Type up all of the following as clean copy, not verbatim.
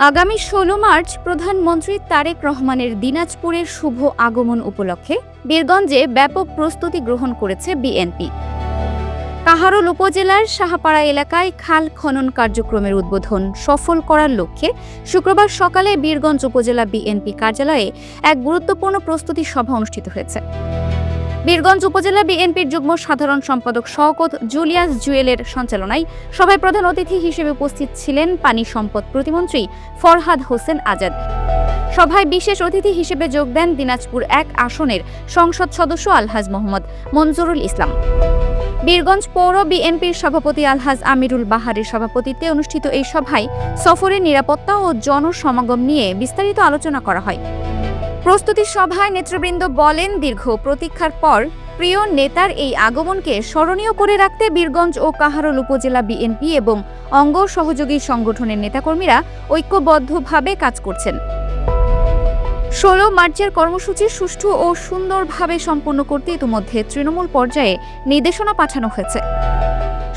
আগামী ১৬ মার্চ প্রধানমন্ত্রী তারেক রহমানের দিনাজপুরের শুভ আগমন উপলক্ষে বীরগঞ্জে ব্যাপক প্রস্তুতি গ্রহণ করেছে বিএনপি। কাহারোল উপজেলার সাহাপাড়া এলাকায় খাল খনন কার্যক্রমের উদ্বোধন সফল করার লক্ষ্যে শুক্রবার সকালে বীরগঞ্জ উপজেলা বিএনপি কার্যালয়ে এক গুরুত্বপূর্ণ প্রস্তুতি সভা অনুষ্ঠিত হয়েছে। বীরগঞ্জ উপজেলা বিএনপির যুগ্ম সাধারণ সম্পাদক শওকত জুলিয়াস জুয়েলের সঞ্চালনায় সভায় প্রধান অতিথি হিসেবে উপস্থিত ছিলেন পানি সম্পদ প্রতিমন্ত্রী ফরহাদ হোসেন আজাদ। সভায় বিশেষ অতিথি হিসেবে যোগ দেন দিনাজপুর ১ আসনের সংসদ সদস্য আলহাজ মোহাম্মদ মনজুরুল ইসলাম। বীরগঞ্জ পৌর বিএনপির সভাপতি আলহাজ আমিরুল বাহারের সভাপতিত্বে অনুষ্ঠিত এই সভায় সফরের নিরাপত্তা ও জনসমাগম নিয়ে বিস্তারিত আলোচনা করা হয়। প্রস্তুতি সভায় নেতৃবৃন্দ বলেন, দীর্ঘ প্রতীক্ষার পর প্রিয় নেতার এই আগমনকে স্মরণীয় করে রাখতে বীরগঞ্জ ও কাহারোল উপজেলা বিএনপি এবং অঙ্গ সহযোগী সংগঠনের নেতাকর্মীরা ঐক্যবদ্ধভাবে কাজ করছেন। ১৬ মার্চের কর্মসূচি সুষ্ঠু ও সুন্দরভাবে সম্পন্ন করতে ইতিমধ্যে তৃণমূল পর্যায়ে নির্দেশনা পাঠানো হয়েছে।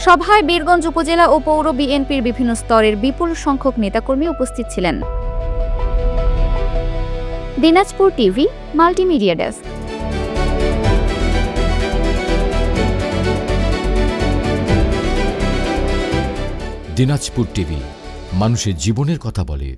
সভায় বীরগঞ্জ উপজেলা ও পৌর বিএনপির বিভিন্ন স্তরের বিপুল সংখ্যক নেতাকর্মী উপস্থিত ছিলেন। Dinajpur TV multimedia desk. Dinajpur TV মানুষের জীবনের কথা বলে।